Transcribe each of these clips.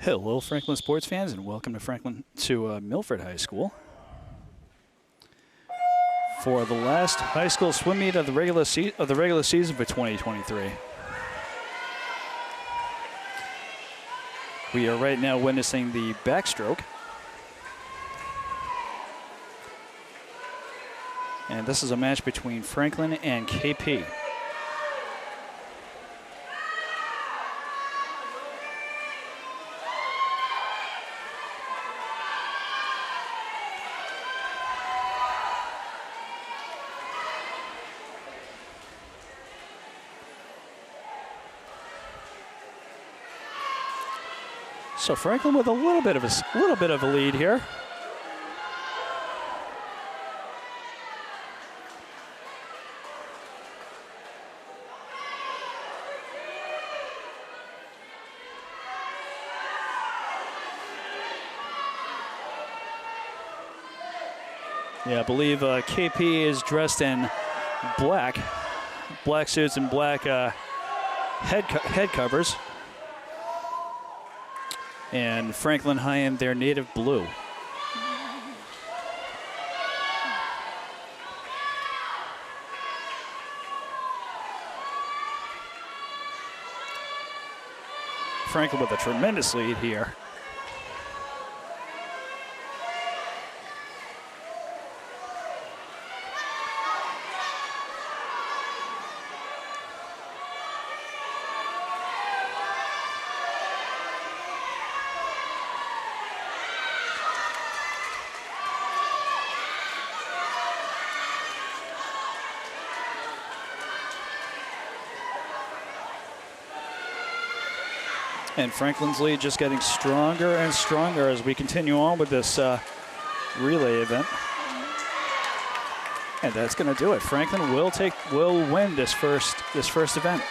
Hello, Franklin sports fans, and welcome to Milford High School for the last high school swim meet of the regular season for 2023. We are right now witnessing the backstroke, and this is a match between Franklin and KP. So Franklin with a little bit of a lead here. Yeah, I believe KP is dressed in black suits and black head covers. And Franklin High in their native blue. Franklin with a tremendous lead here. And Franklin's lead just getting stronger and stronger as we continue on with this relay event. And that's going to do it. Franklin will win this first event.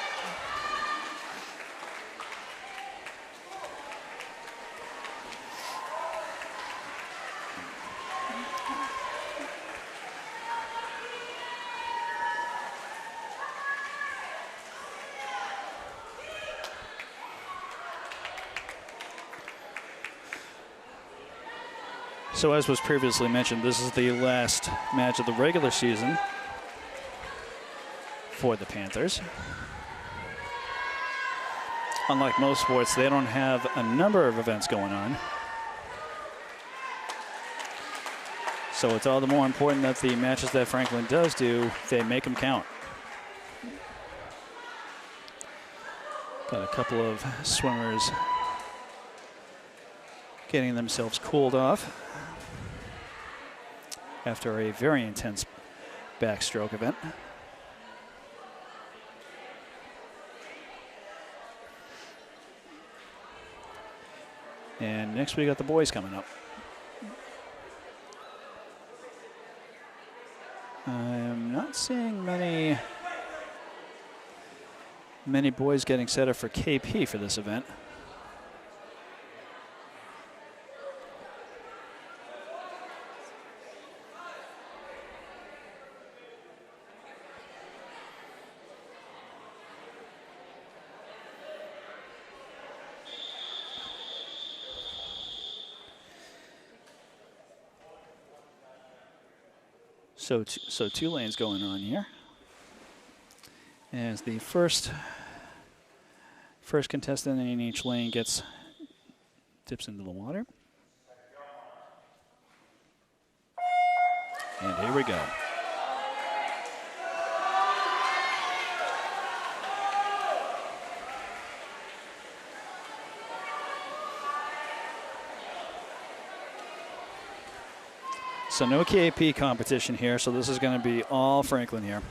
So as was previously mentioned, this is the last match of the regular season for the Panthers. Unlike most sports, they don't have a number of events going on. So it's all the more important that the matches that Franklin does do, they make them count. Got a couple of swimmers getting themselves cooled off after a very intense backstroke event. And next we got the boys coming up. I'm not seeing many boys getting set up for KP for this event. So two lanes going on here. As the first contestant in each lane dips into the water. And here we go. So no KP competition here, so this is going to be all Franklin here.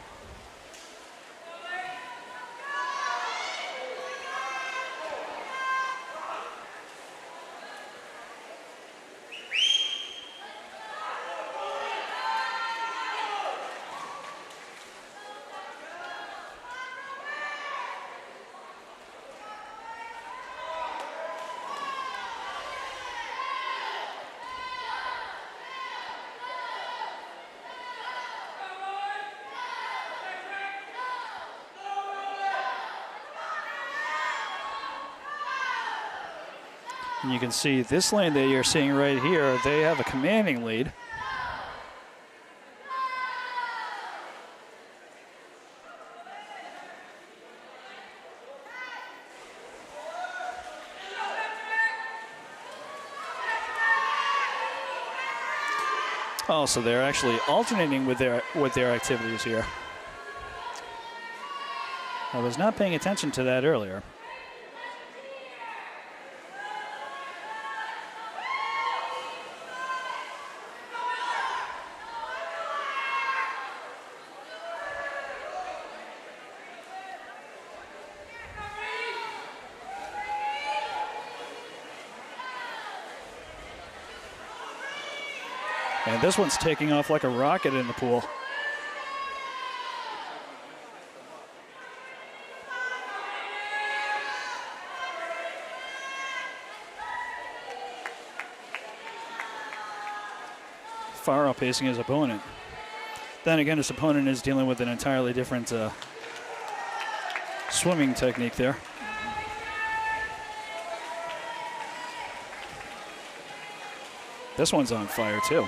And you can see this lane that you're seeing right here, they have a commanding lead. Oh, so they're actually alternating with their activities here. I was not paying attention to that earlier. And this one's taking off like a rocket in the pool. Far outpacing his opponent. Then again, his opponent is dealing with an entirely different swimming technique there. This one's on fire too.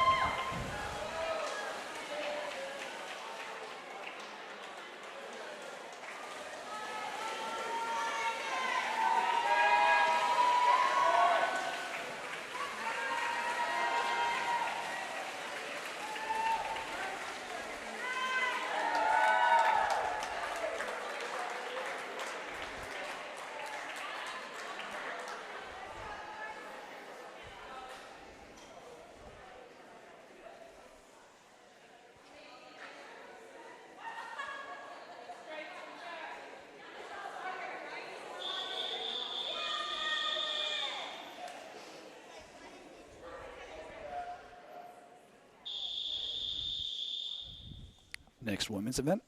Next women's event.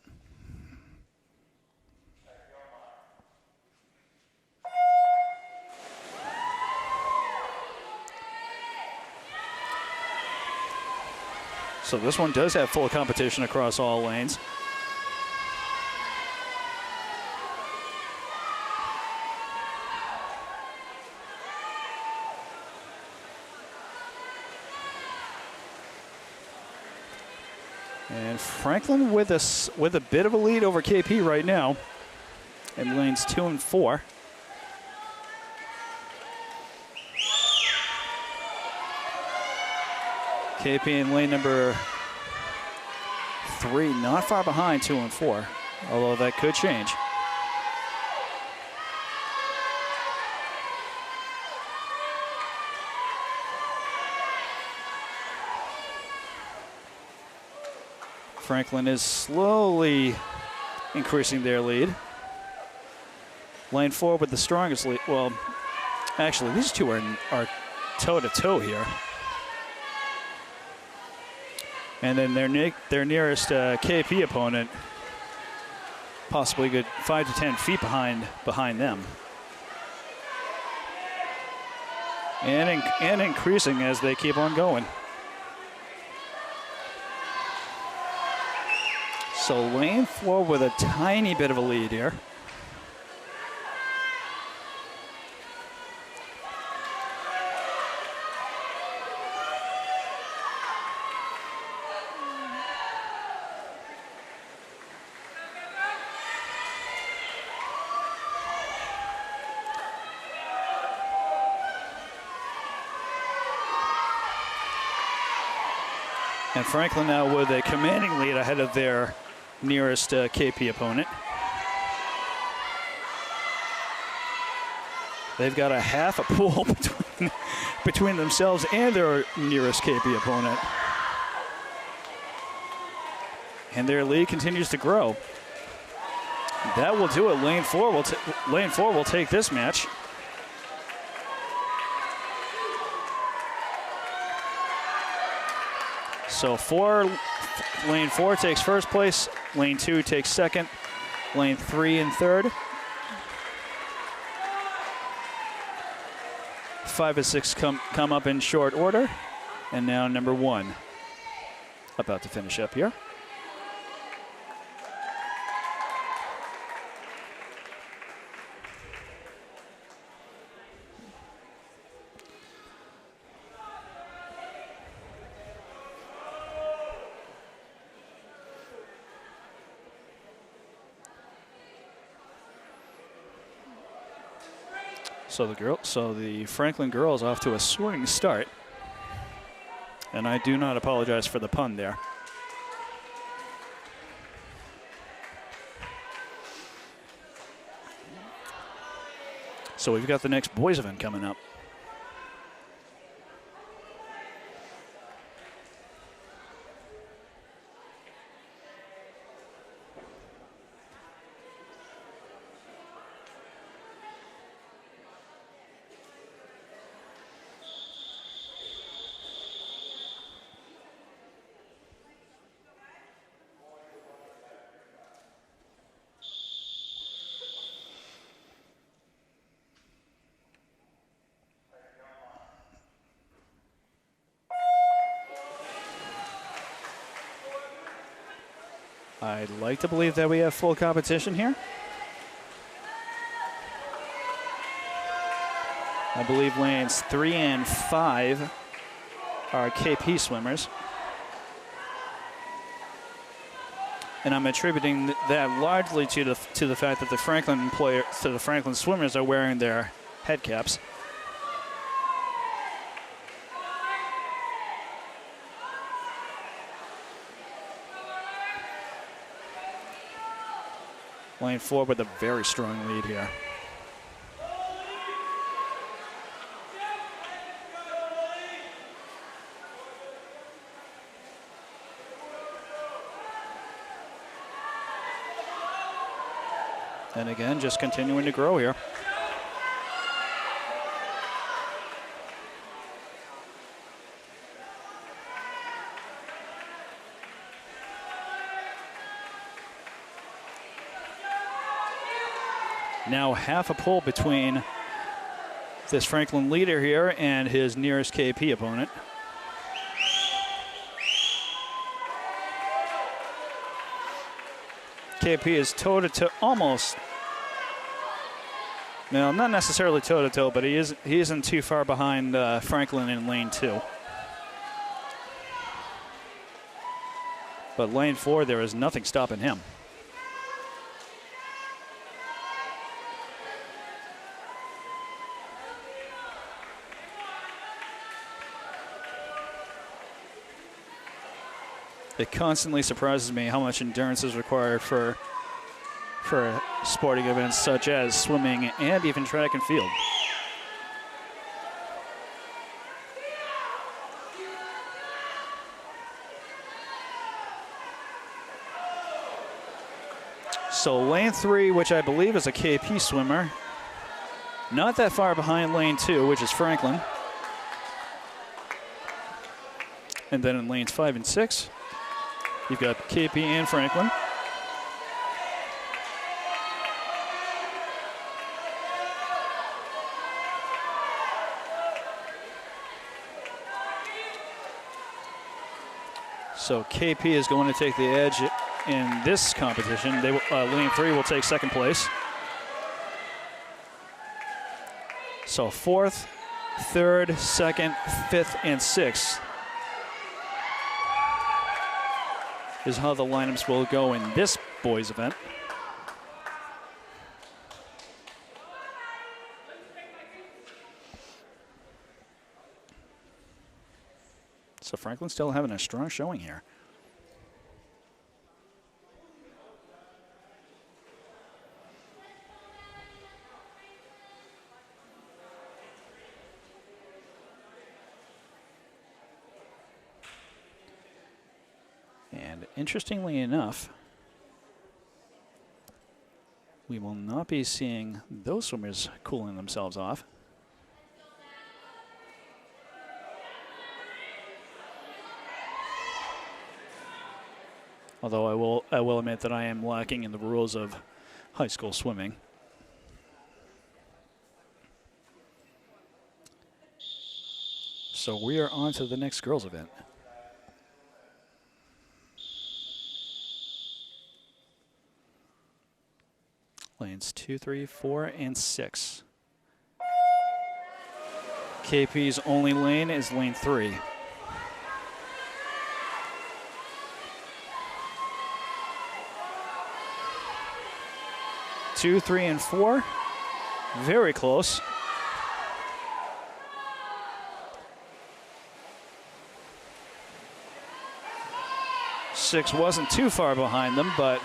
So this one does have full competition across all lanes. And Franklin with a bit of a lead over KP right now in lanes 2 and 4. KP in lane number 3, not far behind 2 and 4, although that could change. Franklin is slowly increasing their lead. Lane 4 with the strongest lead. Well, actually, these two are toe-to-toe here. And then their nearest KP opponent, possibly good 5 to 10 feet behind them. And increasing as they keep on going. So lane 4 with a tiny bit of a lead here. And Franklin now with a commanding lead ahead of their nearest KP opponent. They've got a half a pool between themselves and their nearest KP opponent. And their lead continues to grow. That will do it. Lane 4 will take this match. So lane 4 takes first place, lane 2 takes second, lane 3 and third. 5 and 6 come up in short order, and now number 1 about to finish up here. So the Franklin girls off to a swing start. And I do not apologize for the pun there. So we've got the next boys event coming up. I'd like to believe that we have full competition here. I believe lanes 3 and 5 are KP swimmers. And I'm attributing that largely to the fact that the Franklin swimmers are wearing their head caps. Lane 4 with a very strong lead here. And again, just continuing to grow here. Now half a pole between this Franklin leader here and his nearest KP opponent. KP is toe-to-toe, almost. No, not necessarily toe-to-toe, but he isn't too far behind Franklin in lane 2. But lane 4, there is nothing stopping him. It constantly surprises me how much endurance is required for sporting events such as swimming and even track and field. So lane 3, which I believe is a KP swimmer, not that far behind lane 2, which is Franklin. And then in lanes 5 and 6, you've got KP and Franklin. So KP is going to take the edge in this competition. Lane 3 will take second place. So 4th, 3rd, 2nd, 5th, and 6th is how the lineups will go in this boys event. So Franklin's still having a strong showing here. And interestingly enough, we will not be seeing those swimmers cooling themselves off. Although I will admit that I am lacking in the rules of high school swimming. So we are on to the next girls event. Lanes 2, 3, 4, and 6. KP's only lane is lane 3. Two, 3, and 4, very close. 6 wasn't too far behind them, but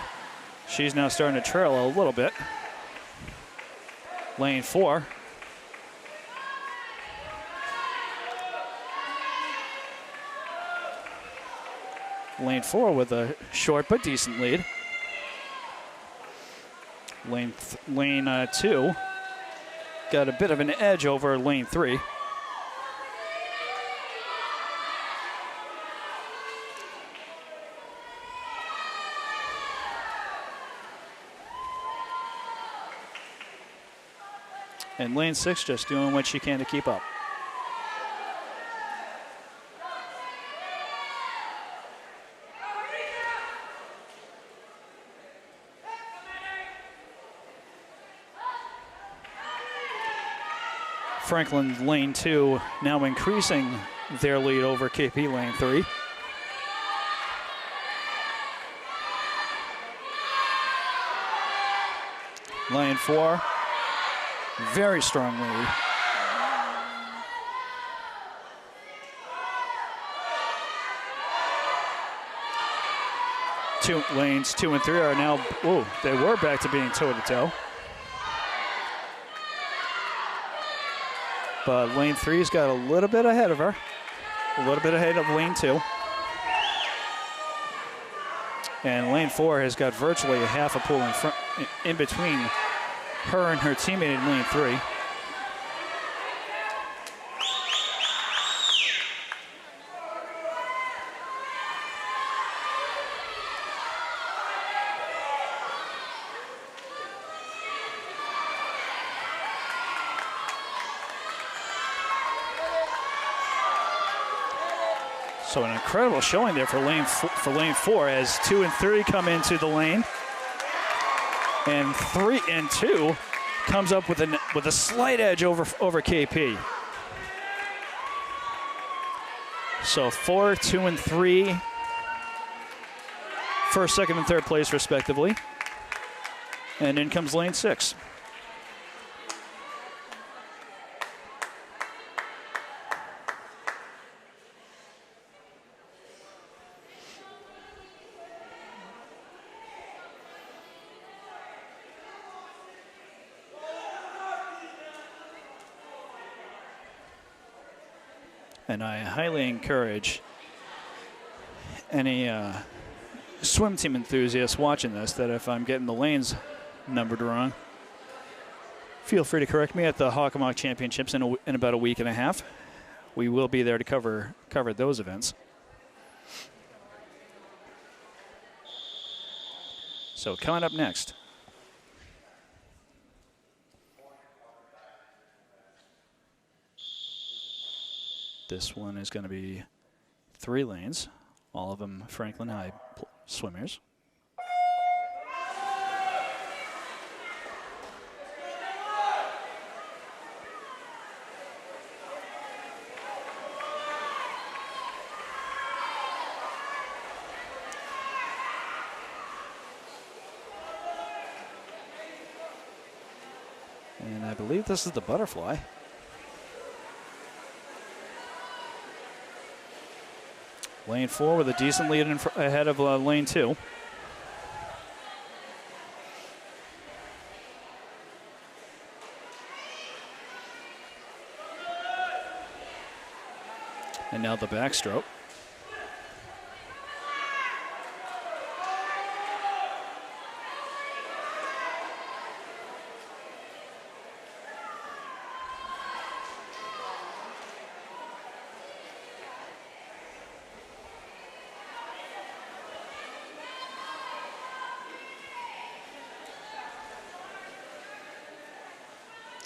she's now starting to trail a little bit. Lane 4. Lane 4 with a short but decent lead. Lane 2 got a bit of an edge over lane 3. And lane 6 just doing what she can to keep up. Franklin lane 2 now increasing their lead over KP lane 3. Lane 4, very strong lead. Lanes 2 and 3 are now, they were back to being toe-to-toe. But lane 3's got a little bit ahead of her. A little bit ahead of lane 2. And lane 4 has got virtually a half a pool in front, in between her and her teammate in lane 3. So an incredible showing there for lane 4 as 2 and 3 come into the lane, and 3 and 2 comes up with a slight edge over KP. So 4, 2, and 3, first, second, and third place respectively, and in comes lane 6. And I highly encourage any swim team enthusiasts watching this that if I'm getting the lanes numbered wrong, feel free to correct me at the Hockomock Championships in about a week and a half. We will be there to cover those events. So coming up next, this one is going to be 3 lanes, all of them Franklin High swimmers. And I believe this is the butterfly. Lane 4 with a decent lead ahead of lane 2. And now the backstroke.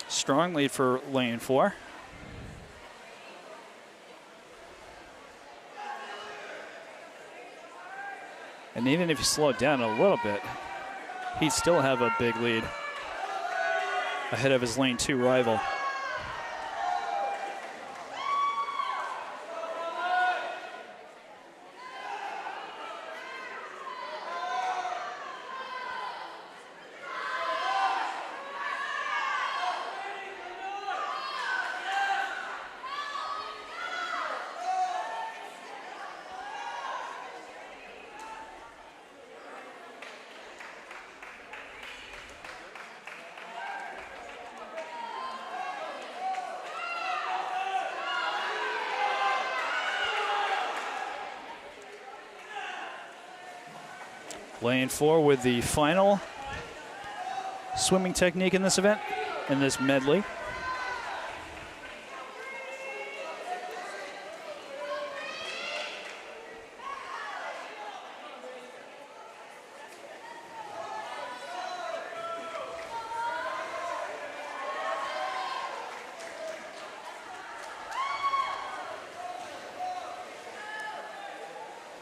Strong lead for lane 4. And even if you slow it down a little bit, he'd still have a big lead ahead of his lane 2 rival. Lane 4 with the final swimming technique in this event, in this medley.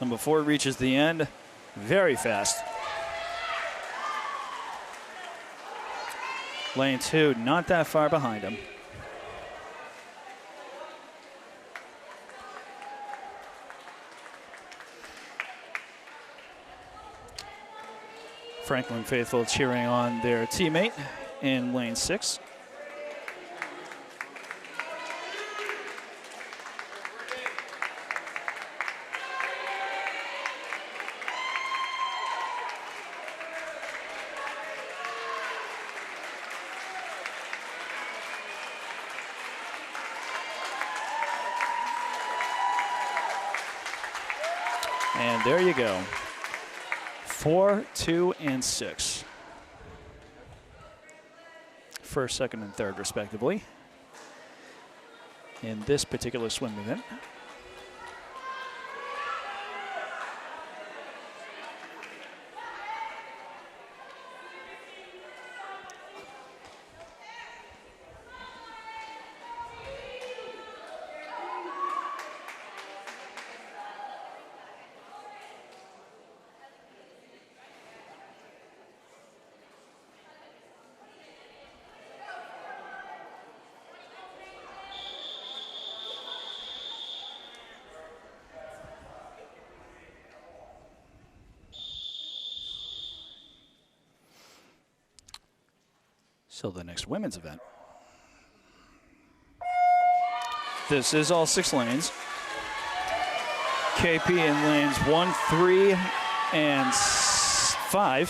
And before it reaches the end, very fast. Lane 2, not that far behind him. Franklin faithful cheering on their teammate in lane 6. And there you go. 4, 2, and 6. First, second, and third, respectively, in this particular swim event. So the next women's event. This is all 6 lanes. KP in lanes 1, 3, and 5.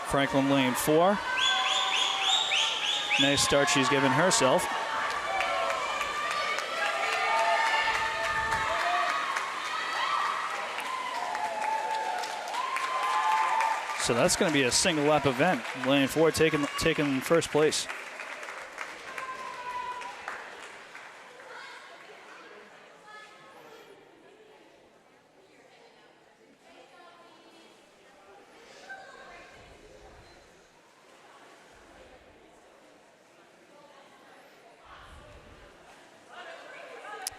Franklin lane 4. Nice start she's given herself. So that's going to be a single lap event. Lane 4 taking first place.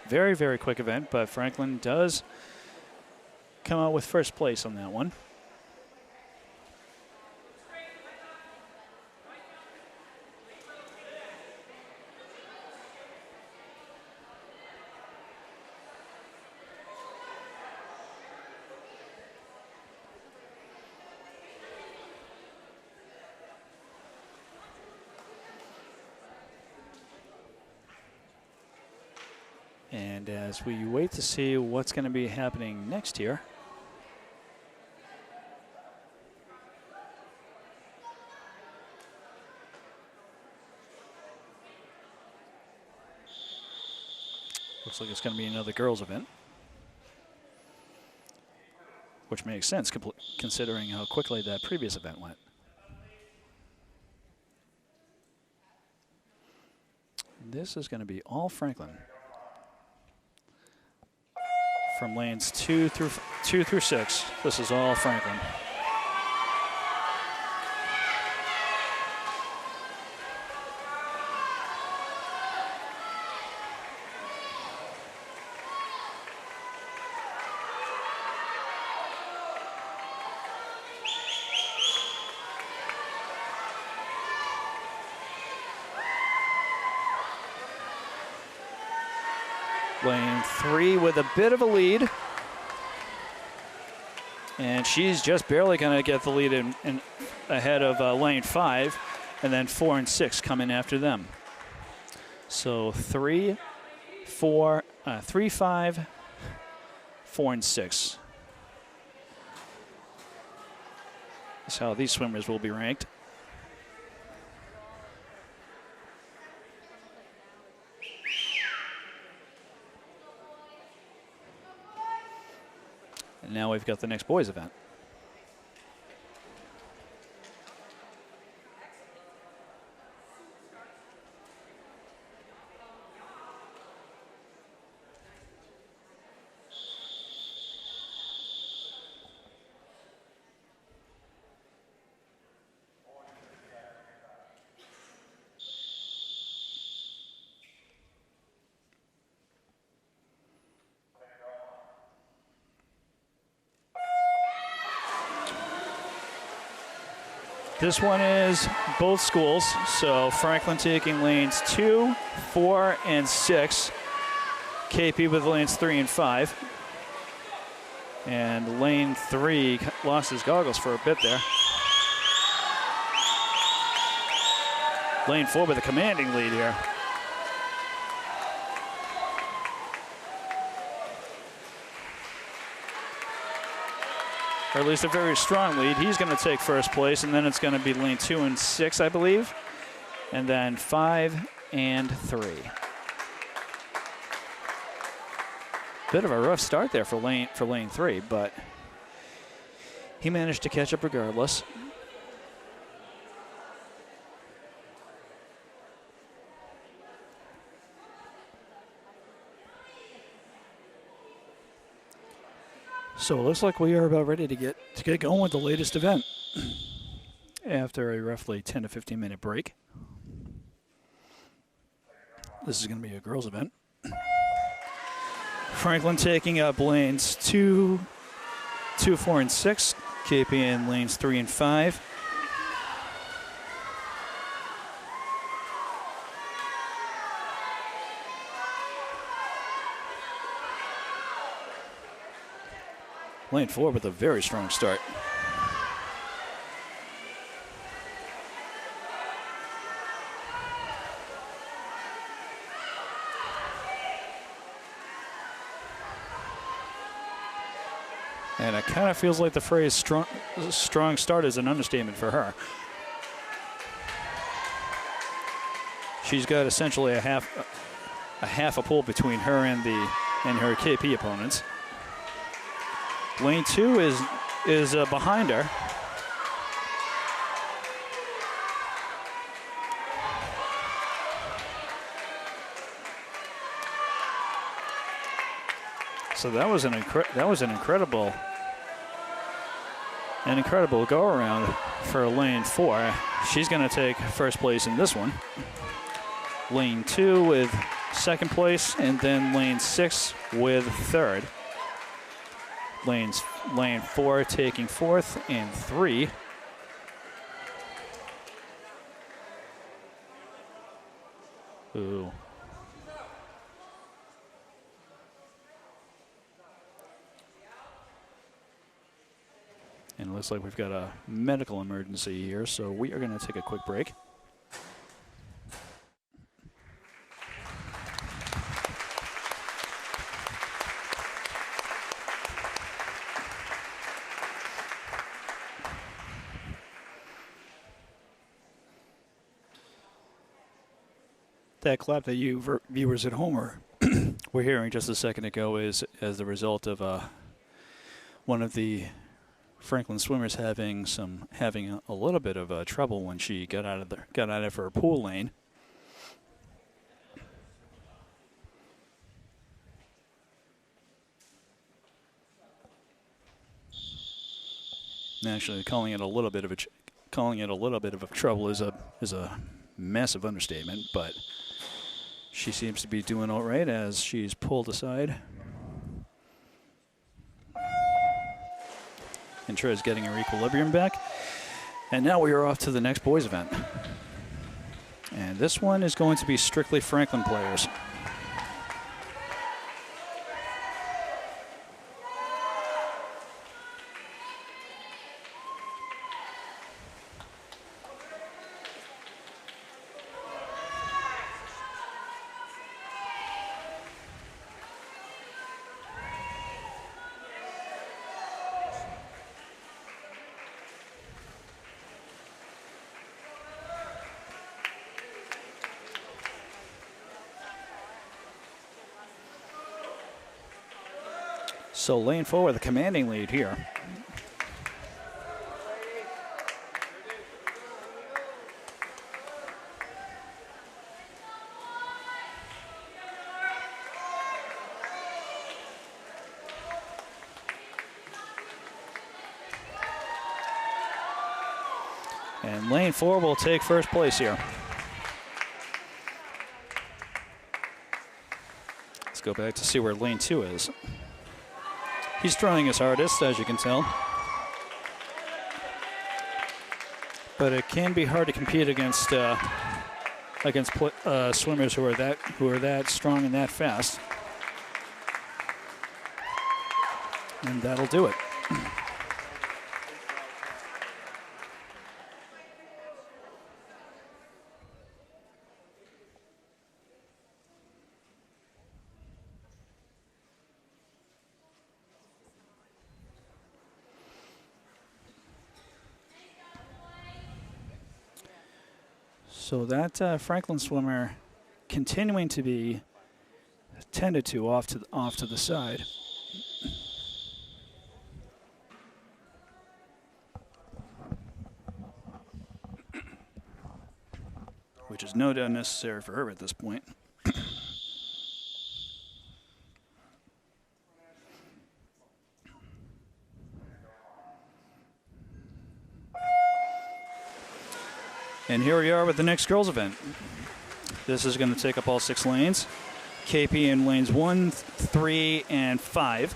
Very, very quick event, but Franklin does come out with first place on that one. And as we wait to see what's going to be happening next here, looks like it's going to be another girls' event, which makes sense considering how quickly that previous event went. This is going to be all Franklin. From lanes 2 through 6, this is all Franklin. Lane 3 with a bit of a lead. And she's just barely going to get the lead in ahead of lane 5. And then 4 and 6 coming after them. So 3, 4, 3, 5, 4, and 6. That's how these swimmers will be ranked. now we've got the next boys event. This one is both schools, so Franklin taking lanes 2, 4, and 6. KP with lanes 3 and 5. And lane 3 lost his goggles for a bit there. Lane 4 with a commanding lead here. Or at least a very strong lead. He's going to take first place, and then it's going to be lane 2 and 6, I believe. And then 5 and 3. Bit of a rough start there for lane 3, but he managed to catch up regardless. So it looks like we are about ready to get going with the latest event after a roughly 10 to 15 minute break. This is going to be a girls event. Franklin taking up lanes 2, 4, and 6. KP in lanes 3 and 5. Lane 4 with a very strong start. And it kind of feels like the phrase strong start is an understatement for her. She's got essentially a half a pole between her and her KP opponents. Lane 2 is behind her. So that was an incredible go around for lane 4. She's going to take first place in this one. Lane 2 with second place, and then lane 6 with third. Lane 4 taking fourth and 3. Ooh. And it looks like we've got a medical emergency here, so we are going to take a quick break. That clap that you viewers at home were hearing just a second ago is as the result of one of the Franklin swimmers having a little bit of trouble when she got out of her pool lane. Actually, calling it a little bit of a trouble is a massive understatement, but she seems to be doing all right as she's pulled aside. And Trey's getting her equilibrium back. And now we are off to the next boys event. And this one is going to be strictly Franklin players. So lane 4 with a commanding lead here. And lane 4 will take first place here. Let's go back to see where lane 2 is. He's trying his hardest, as you can tell. But it can be hard to compete against swimmers who are that strong and that fast. And that'll do it. So that Franklin swimmer continuing to be tended to off to the side. Which is no doubt necessary for her at this point. And here we are with the next girls event. This is going to take up all 6 lanes. KP in lanes 1, 3, and 5.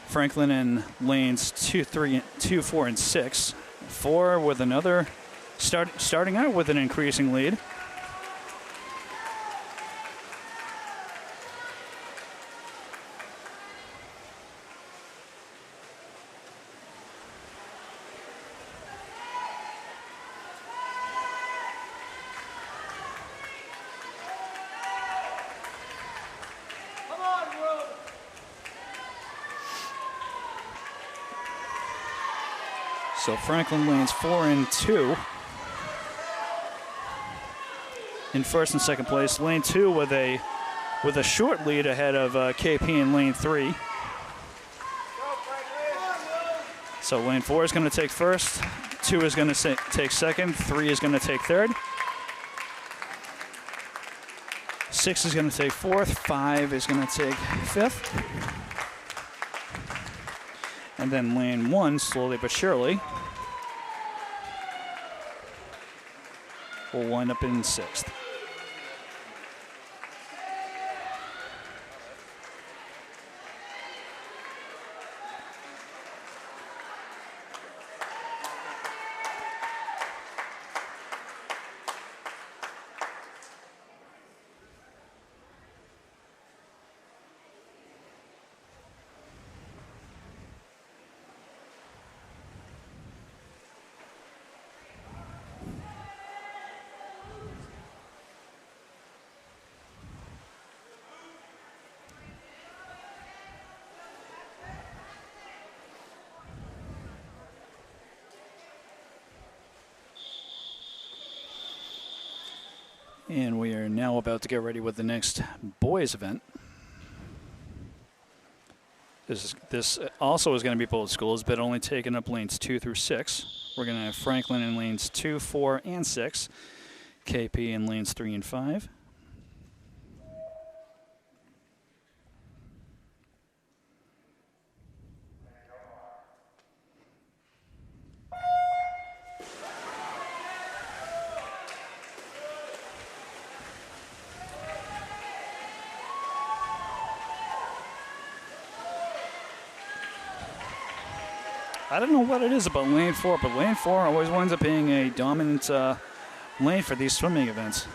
Franklin in lanes 2, 4, and 6. 4 with another, starting out with an increasing lead. So Franklin lanes 4 and 2 in first and second place. Lane 2 with a short lead ahead of KP in lane 3. So lane 4 is going to take first, 2 is going to take second, 3 is going to take third, 6 is going to take fourth, 5 is going to take fifth. And then lane 1, slowly but surely, will wind up in 6th. And we are now about to get ready with the next boys event. This also is going to be both schools, but only taking up lanes 2 through 6. We're going to have Franklin in lanes 2, 4, and 6. KP in lanes 3 and 5. I don't know what it is about lane 4, but lane 4 always winds up being a dominant lane for these swimming events.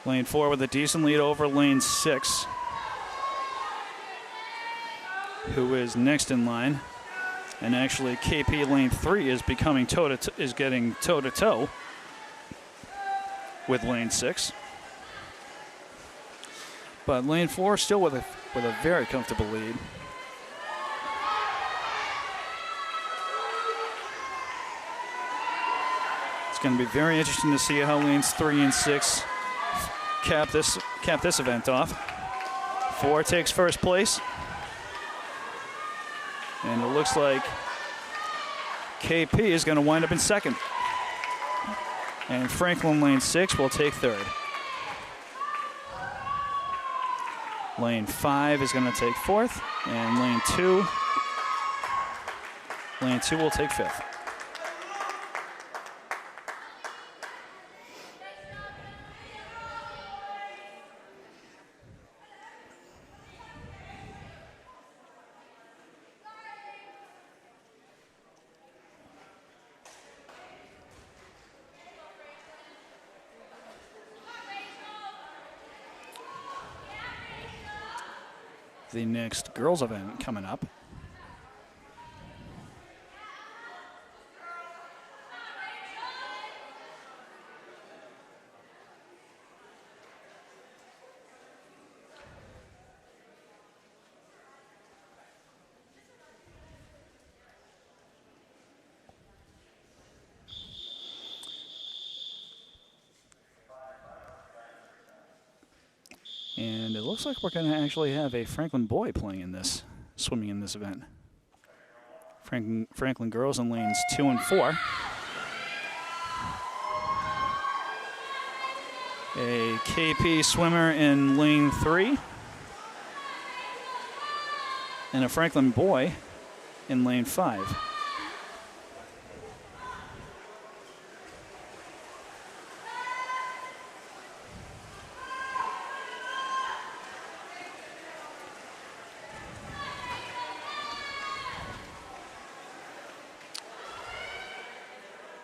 Lane 4 with a decent lead over lane 6, who is next in line. And actually, KP lane 3 is becoming getting toe-to-toe with lane 6. But lane 4 still with a very comfortable lead. going to be very interesting to see how lanes 3 and 6 cap this event off. 4 takes first place. And it looks like KP is going to wind up in second. And Franklin lane 6 will take third. Lane 5 is going to take fourth. And lane 2 will take fifth. The next girls event coming up. And it looks like we're going to actually have a Franklin boy playing in this, swimming in this event. Franklin girls in lanes 2 and 4. A KP swimmer in lane 3. And a Franklin boy in lane 5.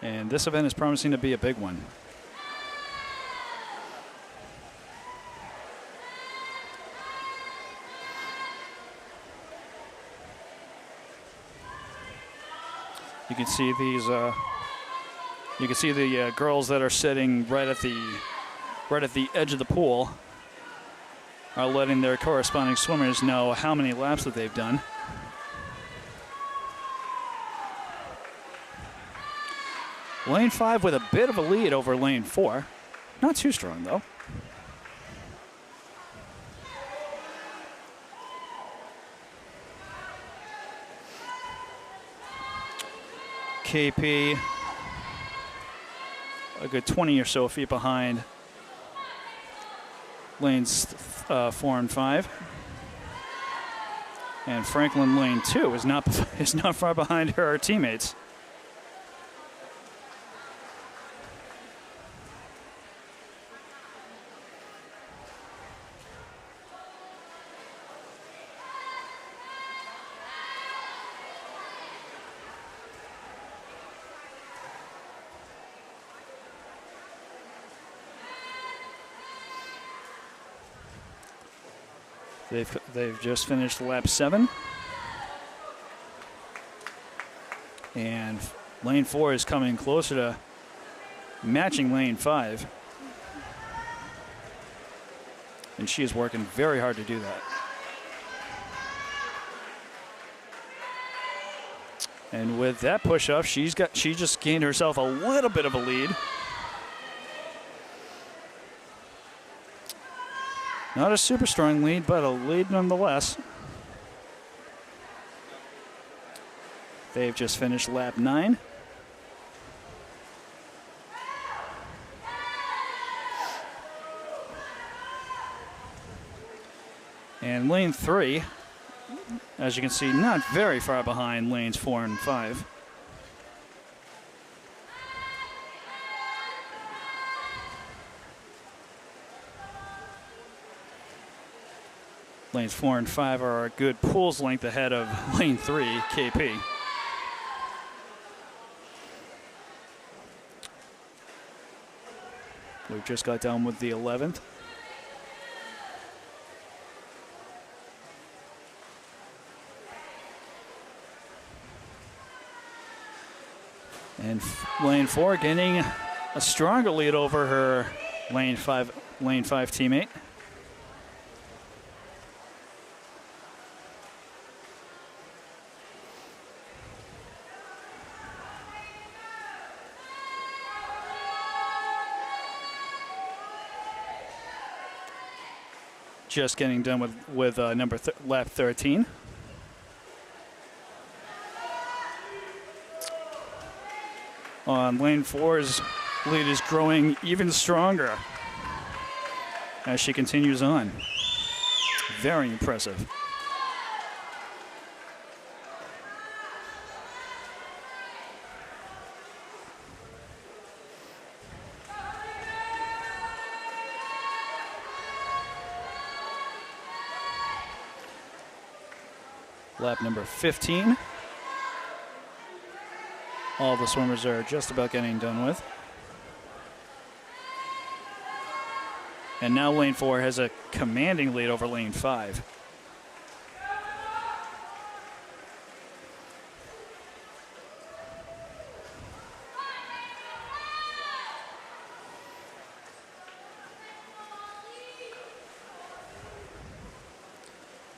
And this event is promising to be a big one. You can see these. You can see the girls that are sitting right at the edge of the pool are letting their corresponding swimmers know how many laps that they've done. Lane 5 with a bit of a lead over lane 4. Not too strong, though. KP, a good 20 or so feet behind lanes 4 and 5. And Franklin lane 2 is not far behind her teammates. They've just finished lap 7. And lane 4 is coming closer to matching lane 5. And she is working very hard to do that. And with that push-off, she just gained herself a little bit of a lead. Not a super strong lead, but a lead nonetheless. They've just finished lap 9. And lane 3, as you can see, not very far behind lanes 4 and 5. Lanes 4 and 5 are a good pool's length ahead of lane 3, KP. We've just got done with the 11th. And lane 4 getting a stronger lead over her lane 5 teammate. just getting done with lap 13. On lane 4's lead is growing even stronger as she continues on. Very impressive. Lap number 15. All the swimmers are just about getting done with. And now lane 4 has a commanding lead over lane 5.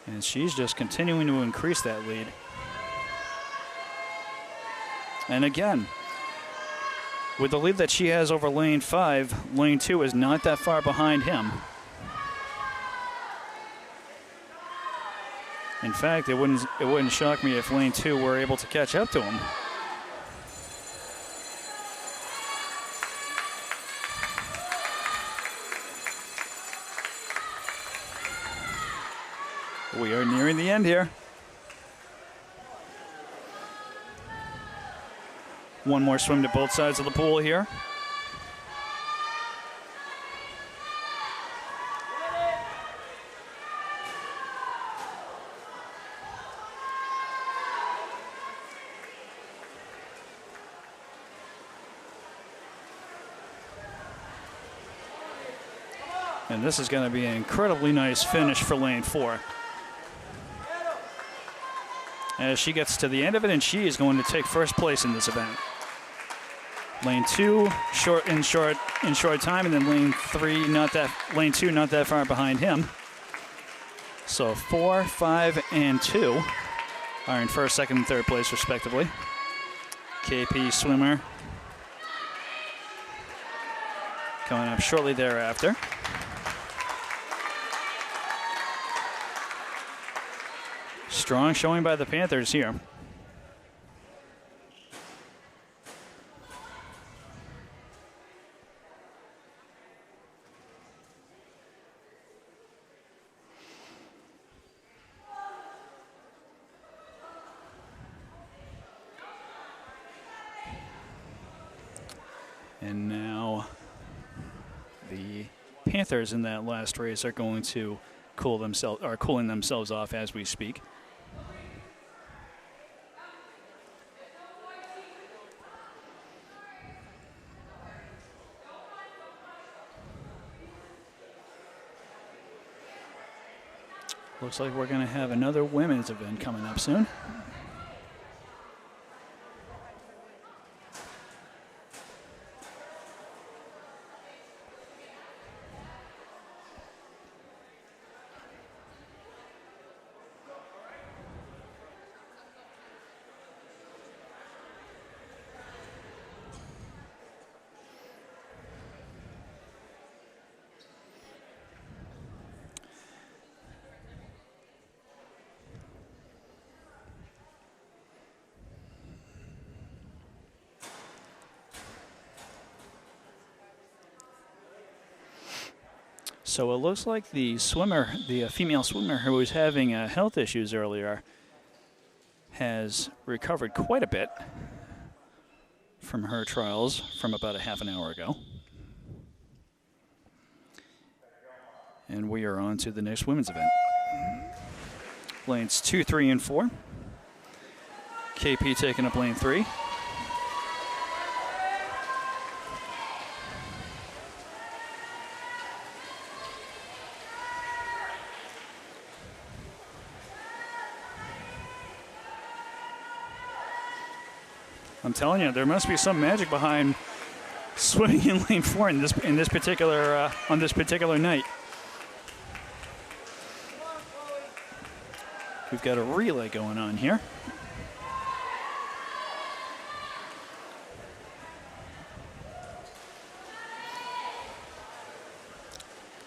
And she's just continuing to increase that lead. And again, with the lead that she has over lane 5, lane 2 is not that far behind him. In fact, it wouldn't shock me if lane 2 were able to catch up to him. We are nearing the end here. One more swim to both sides of the pool here. And this is going to be an incredibly nice finish for lane 4. As she gets to the end of it, and she is going to take first place in this event. Lane 2, short time, and then lane 2 not that far behind him. So 4, 5, and 2 are in first, second, and third place respectively. KP swimmer coming up shortly thereafter. Strong showing by the Panthers here. And now the Panthers in that last race are going to cooling themselves off as we speak. Looks like we're going to have another women's event coming up soon. So it looks like the female swimmer who was having health issues earlier has recovered quite a bit from her trials from about a half an hour ago. And we are on to the next women's event. Lanes 2, 3, and 4. KP taking up lane 3. I'm telling you, there must be some magic behind swimming in lane 4 on this particular night. We've got a relay going on here.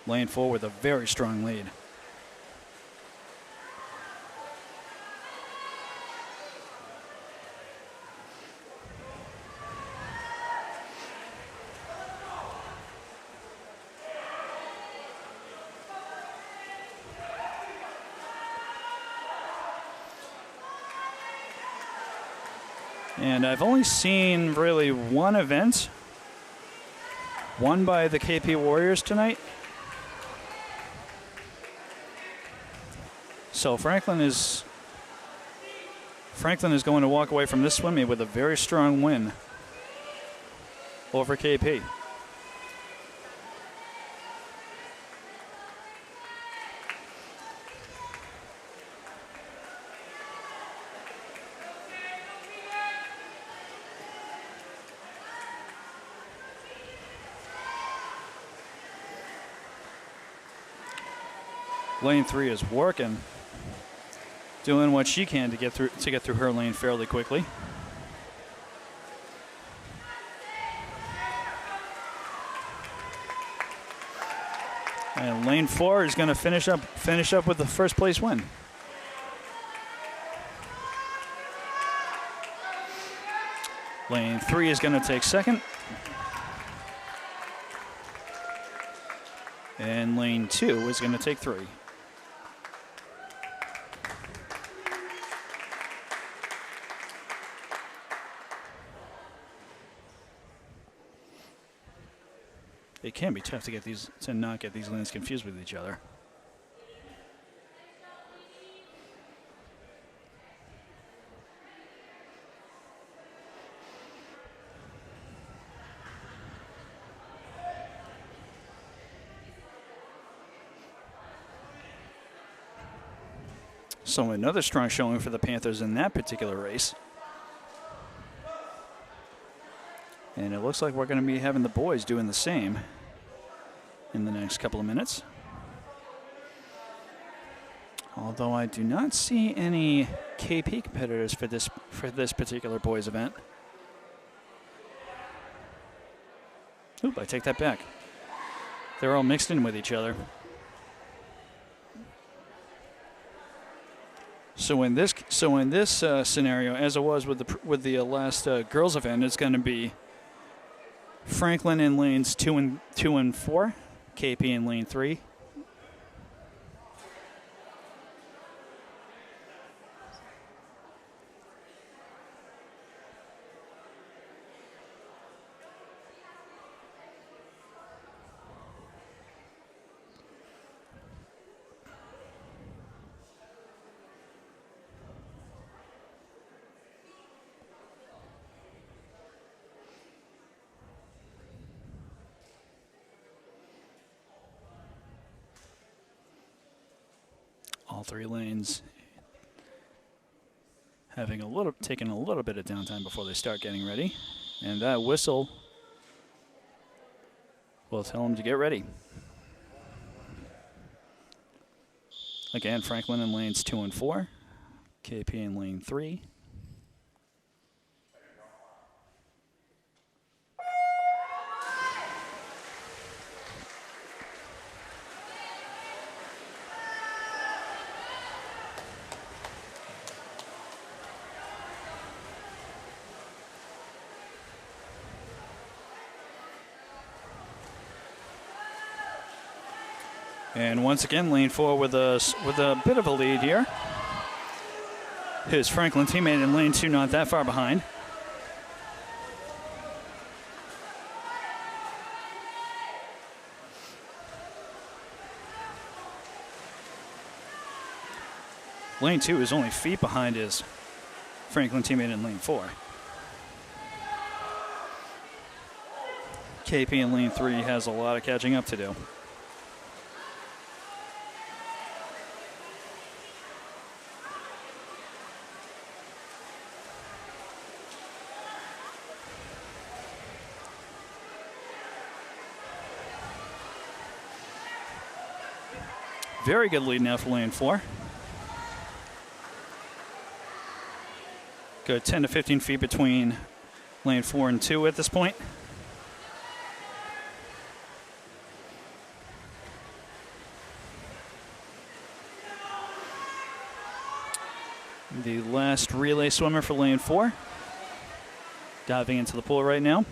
Lane 4 with a very strong lead. And I've only seen really one event won by the KP Warriors tonight. So Franklin is going to walk away from this swim meet with a very strong win over KP. Lane 3 is working, doing what she can to get through her lane fairly quickly. And lane 4 is going to finish up with the first place win. Lane 3 is going to take second. And lane 2 is going to take 3. It can be tough to not get these lanes confused with each other. So another strong showing for the Panthers in that particular race. And it looks like we're going to be having the boys doing the same in the next couple of minutes. Although I do not see any KP competitors for this particular boys event. Oop, I take that back. They're all mixed in with each other. So in this scenario, as it was with the last girls event, it's going to be Franklin in lanes 2 and 4, KP in lane 3. All 3 lanes taking a little bit of downtime before they start getting ready. And that whistle will tell them to get ready. Again, Franklin in lanes 2 and 4, KP in lane 3. And once again, lane 4 with a bit of a lead here. His Franklin teammate in lane 2 not that far behind. Lane 2 is only feet behind his Franklin teammate in lane 4. KP in lane 3 has a lot of catching up to do. Very good lead now for lane 4. Good 10 to 15 feet between lane 4 and 2 at this point. The last relay swimmer for lane 4. Diving into the pool right now.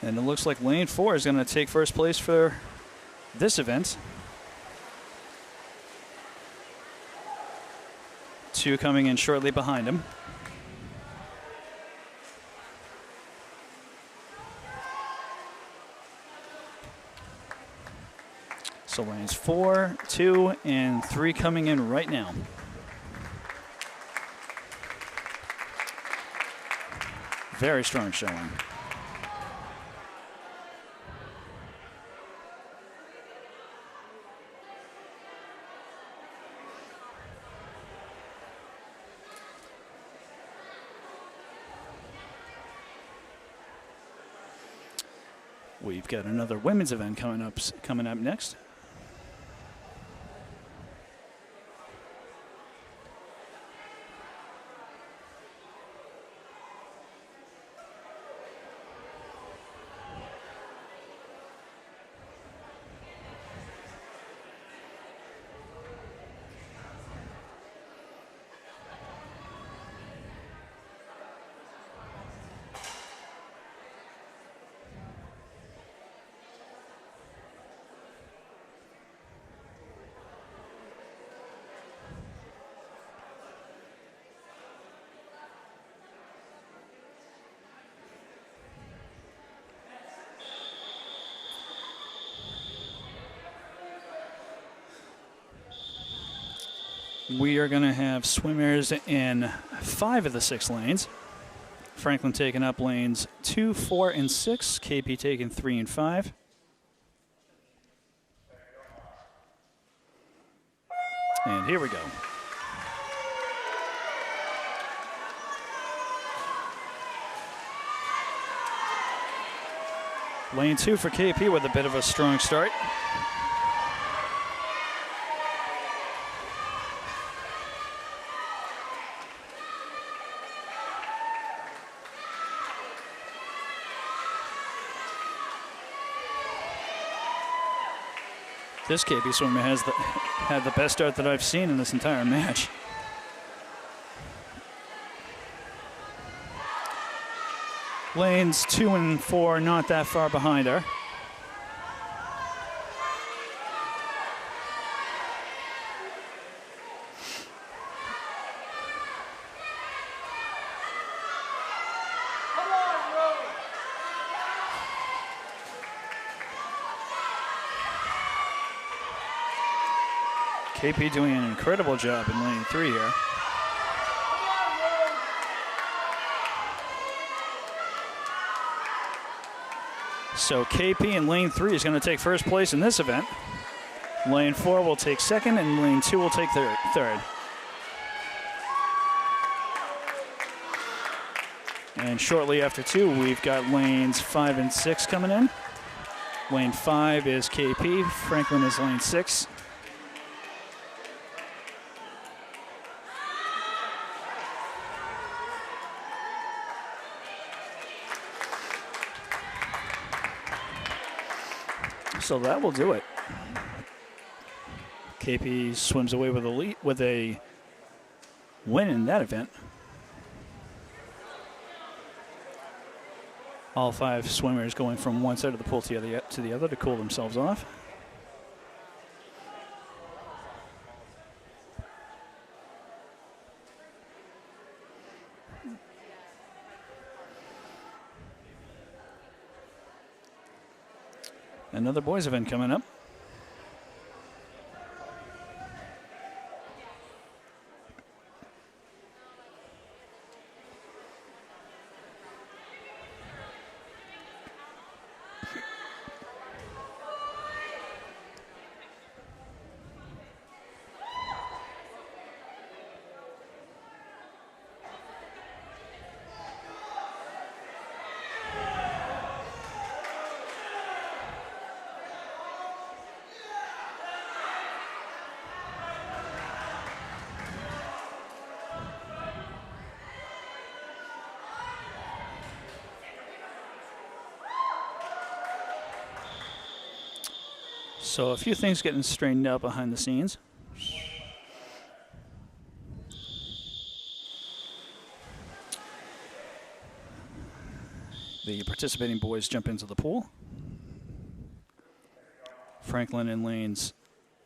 And it looks like lane 4 is going to take first place for this event. 2 coming in shortly behind him. So lanes 4, 2, and 3 coming in right now. Very strong showing. We've got another women's event coming up next. We are going to have swimmers in 5 of the 6 lanes. Franklin taking up lanes 2, 4, and 6. KP taking 3 and 5. And here we go. Lane 2 for KP with a bit of a strong start. This KP swimmer had the best start that I've seen in this entire match. Lanes 2 and 4 not that far behind her. KP doing an incredible job in lane 3 here. So KP in lane 3 is going to take first place in this event. Lane 4 will take second, and lane 2 will take third. And shortly after 2, we've got lanes 5 and 6 coming in. Lane 5 is KP. Franklin is lane 6. So that will do it. KP swims away with a win in that event. All 5 swimmers going from one side of the pool to the other to cool themselves off. Another boys event coming up. So a few things getting straightened out behind the scenes. the participating boys jump into the pool. Franklin in lanes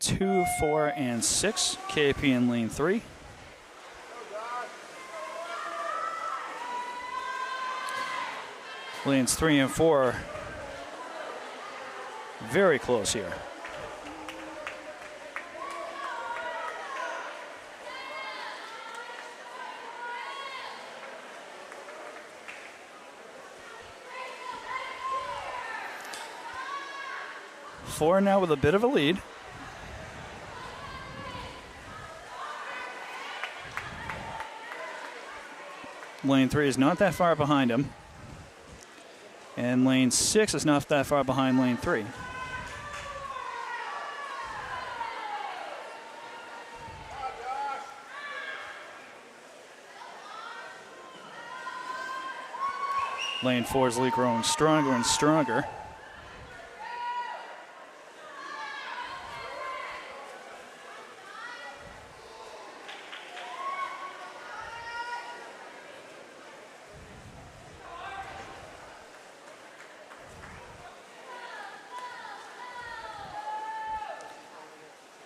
2, 4, and 6. KP in lane 3. Lanes 3 and 4, very close here. Four now with a bit of a lead. Lane 3 is not that far behind him. And lane 6 is not that far behind lane 3. Lane 4's lead growing stronger and stronger.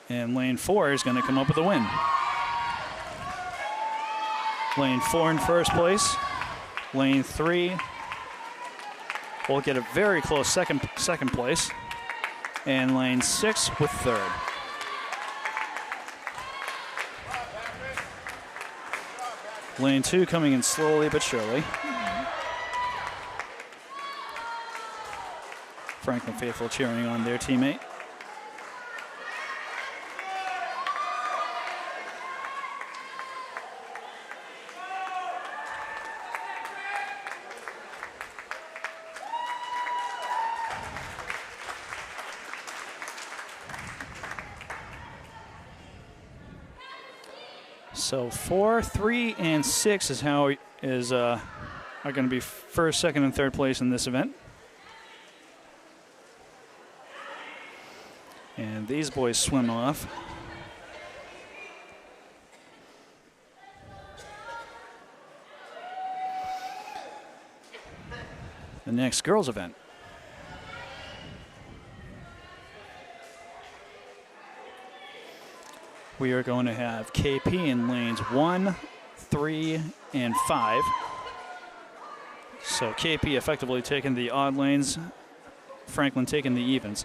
And lane 4 is going to come up with a win. Lane 4 in first place. Lane 3 will get a very close second place. And lane 6 with third. Lane 2 coming in slowly but surely. Franklin faithful cheering on their teammate. So 4, 3, and 6 is how are going to be first, second, and third place in this event. And these boys swim off. The next girls event. We are going to have KP in lanes 1, 3, and 5. So KP effectively taking the odd lanes, Franklin taking the evens.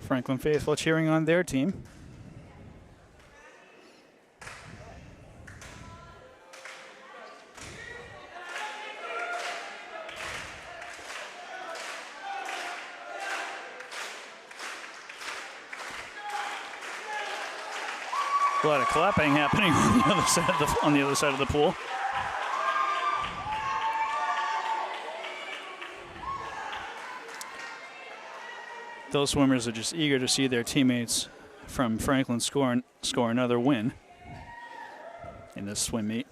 Franklin faithful cheering on their team. A lot of clapping happening on the other side of the pool. Those swimmers are just eager to see their teammates from Franklin score another win in this swim meet.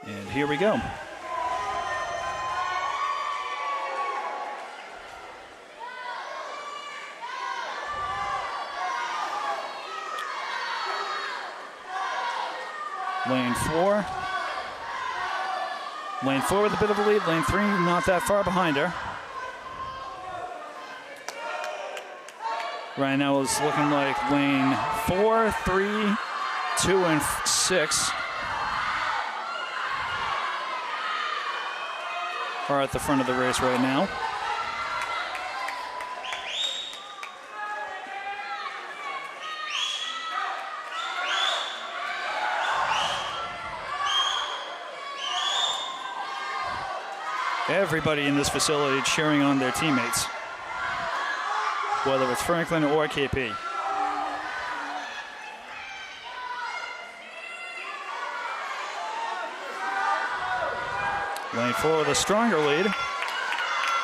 And here we go. Lane 4. Lane 4 with a bit of a lead. Lane 3 not that far behind her. Right now it's looking like lane 4, 3, 2, and 6 are at the front of the race right now. Everybody in this facility cheering on their teammates, whether it's Franklin or KP. Lane 4 with a stronger lead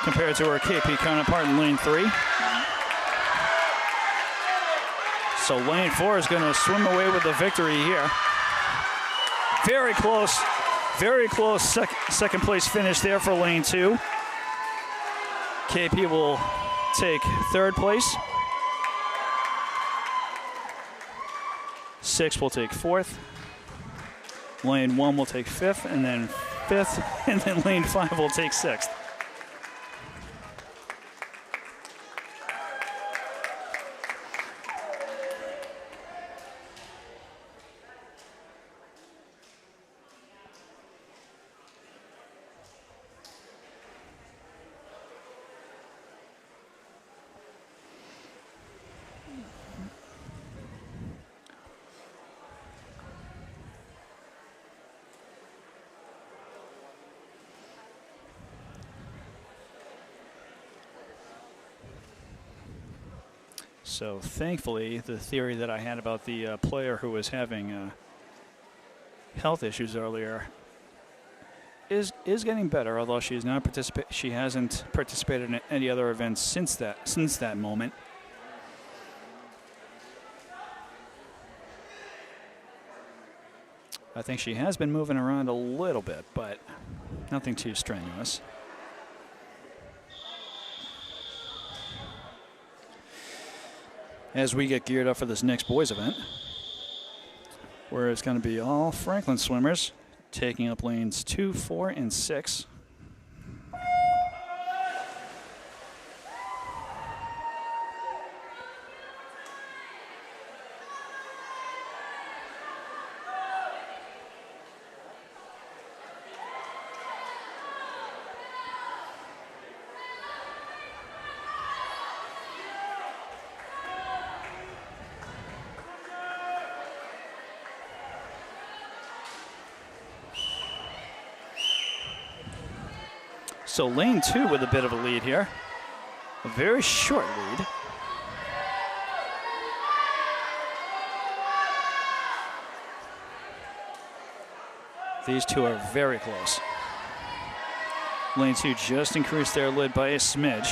compared to her KP counterpart in lane 3. So lane 4 is going to swim away with the victory here. Very close second place finish there for lane 2. KP will take 3rd place. 6 will take 4th. Lane 1 will take 5th, and then 5th, and then lane 5 will take 6th. So thankfully, the theory that I had about the player who was having health issues earlier is getting better. Although she hasn't participated in any other events since that moment. I think she has been moving around a little bit, but nothing too strenuous. As we get geared up for this next boys event, where it's going to be all Franklin swimmers taking up lanes 2, 4, and 6. So lane 2 with a bit of a lead here. A very short lead. These two are very close. Lane 2 just increased their lead by a smidge.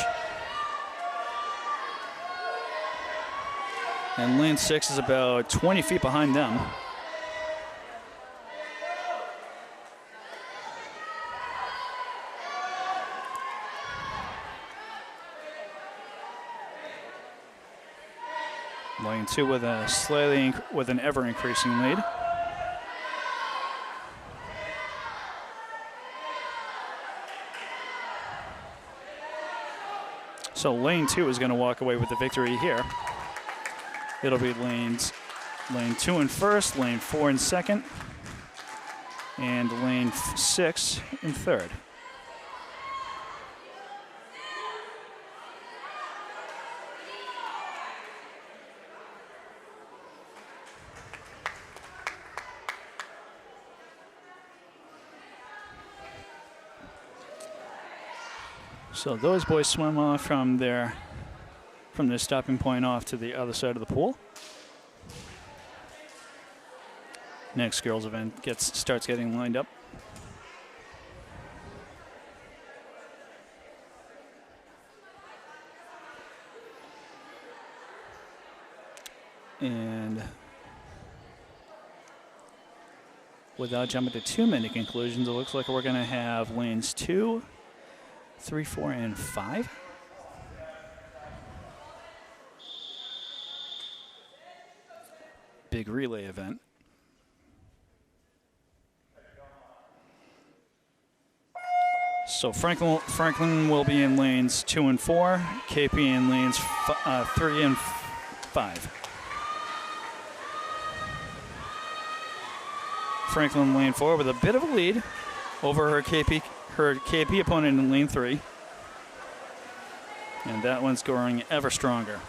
And lane 6 is about 20 feet behind them. Lane 2 with an ever increasing lead. So lane 2 is going to walk away with the victory here. It'll be lane 2 in first, lane 4 in second, and lane 6 in third. So those boys swim off from their stopping point off to the other side of the pool. Next girls event starts getting lined up. And without jumping to too many conclusions, it looks like we're going to have lanes 2, 3, 4, and 5. Big relay event. So Franklin will be in lanes 2 and 4, KP in lanes 3 and 5. Franklin lane 4 with a bit of a lead over her KP opponent in lane 3. And that one's growing ever stronger.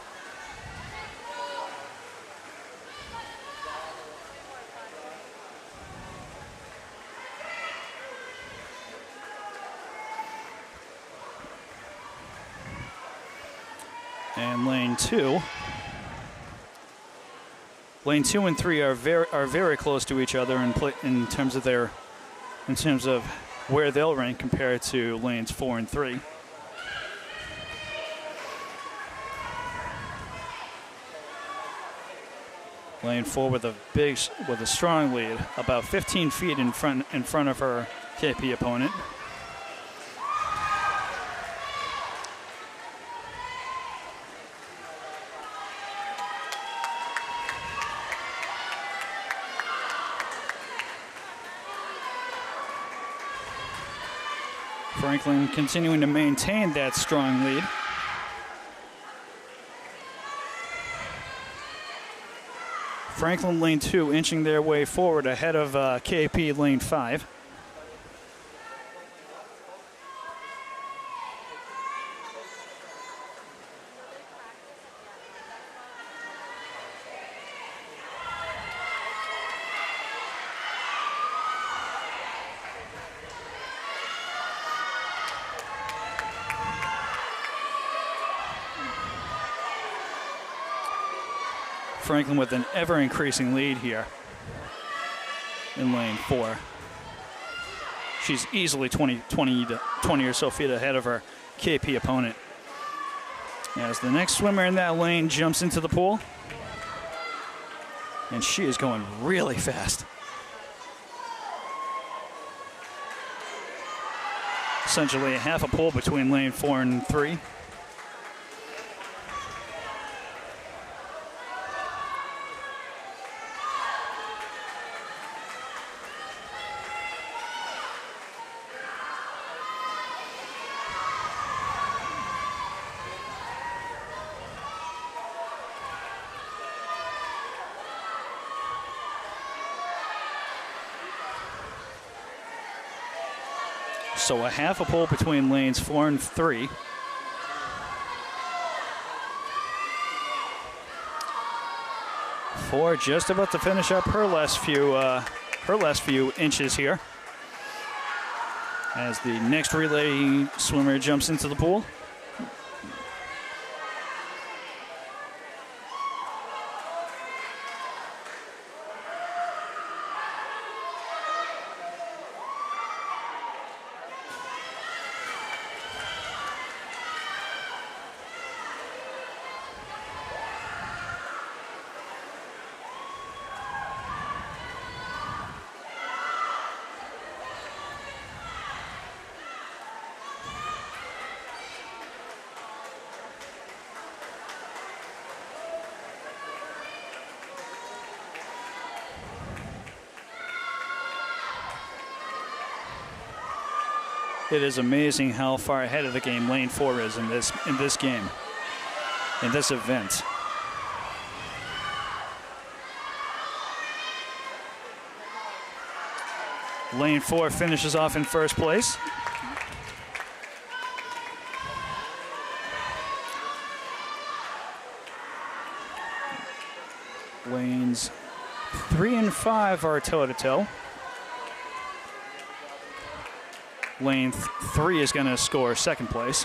And lane 2. Lane 2 and 3 are very close to each other in terms of where they'll rank compared to lanes 4 and 3. Lane 4 with a strong lead, about 15 feet in front of her KP opponent. Franklin continuing to maintain that strong lead. Franklin lane 2 inching their way forward ahead of KP lane 5. Franklin with an ever-increasing lead here in lane 4. She's easily 20 or so feet ahead of her KP opponent. As the next swimmer in that lane jumps into the pool, and she is going really fast. Essentially a half a pool between lane 4 and 3. So a half a pole between lanes 4 and 3. Four just about to finish up her last few inches here. As the next relay swimmer jumps into the pool. It is amazing how far ahead of the game lane 4 is in this game, in this event. Lane 4 finishes off in first place. Lanes 3 and 5 are toe-to-toe. Lane 3 is going to score second place.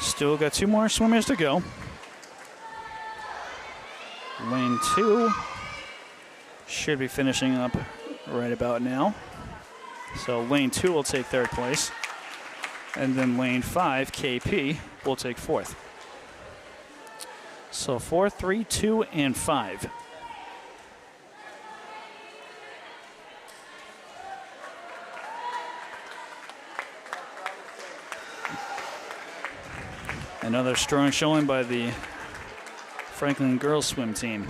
Still got 2 more swimmers to go. Lane 2 should be finishing up right about now. So lane 2 will take third place. And then lane 5, KP, will take fourth. So 4, 3, 2, and 5. Another strong showing by the Franklin girls swim team.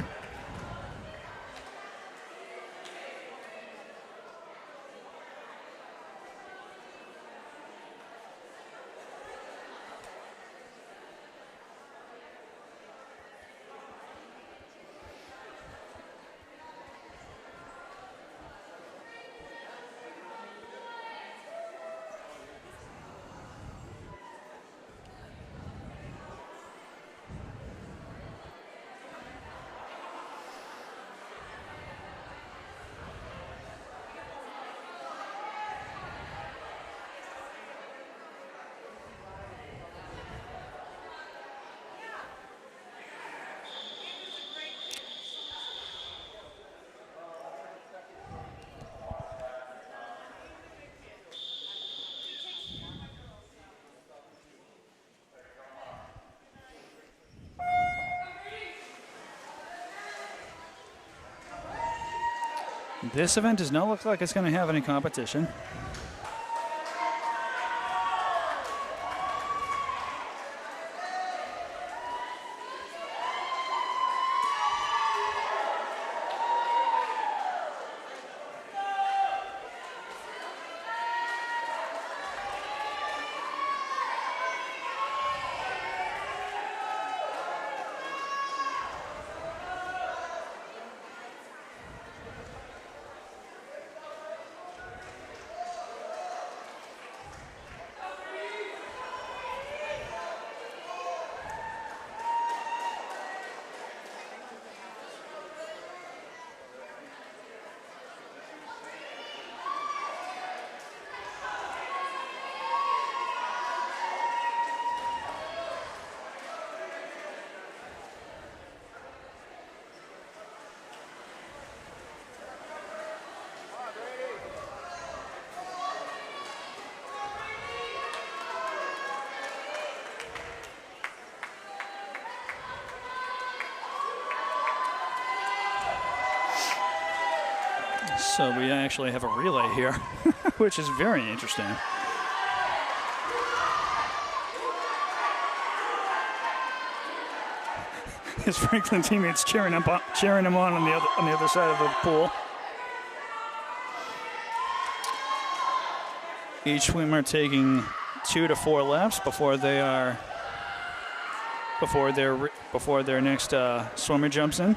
This event does not look like it's going to have any competition. So we actually have a relay here, which is very interesting. His Franklin teammates cheering him on the other side of the pool. Each swimmer taking 2 to 4 laps before their next swimmer jumps in.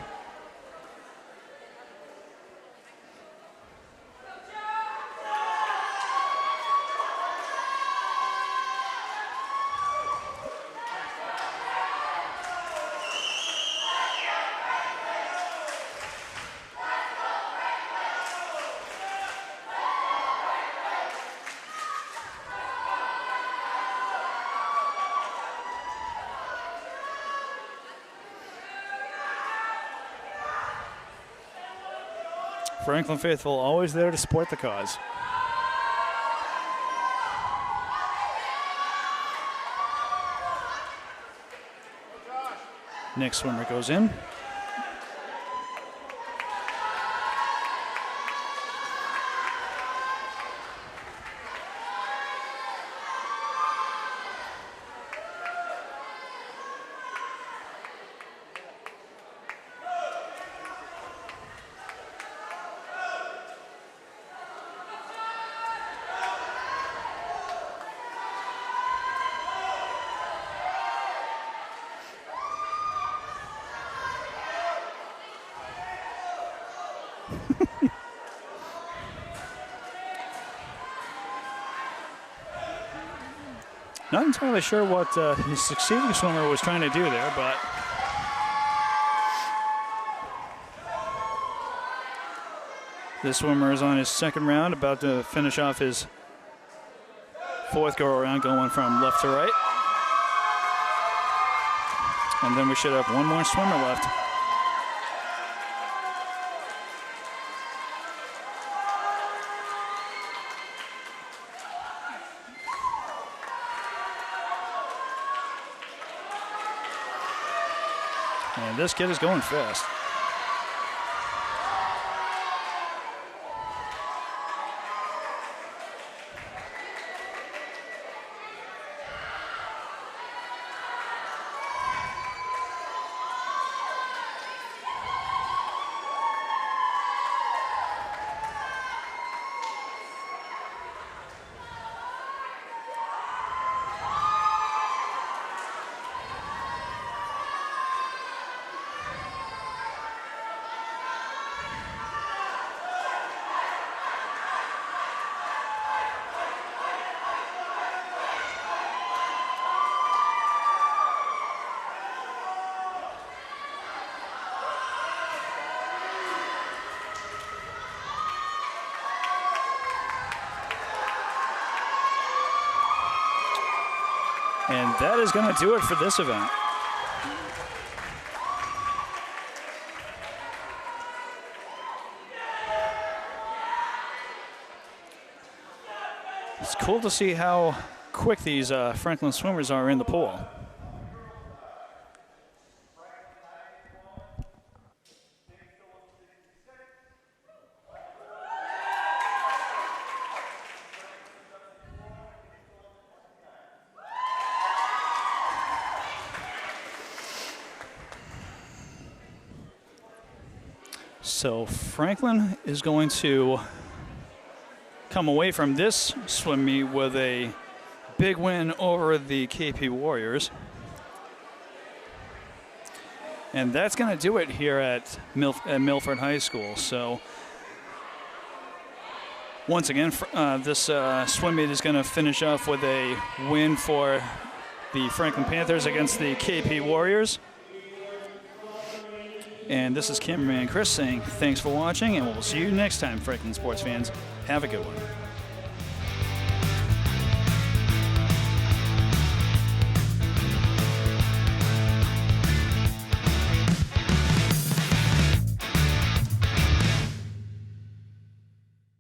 Franklin faithful always there to support the cause. Next swimmer goes in. Not entirely sure what his succeeding swimmer was trying to do there, but this swimmer is on his second round, about to finish off his fourth go-around, going from left to right. And then we should have one more swimmer left. And this kid is going fast. And that is going to do it for this event. It's cool to see how quick these Franklin swimmers are in the pool. So Franklin is going to come away from this swim meet with a big win over the KP Warriors. And that's going to do it here at Milford High School. So once again, this swim meet is going to finish off with a win for the Franklin Panthers against the KP Warriors. And this is cameraman Chris saying thanks for watching, and we'll see you next time, Franklin sports fans. Have a good one.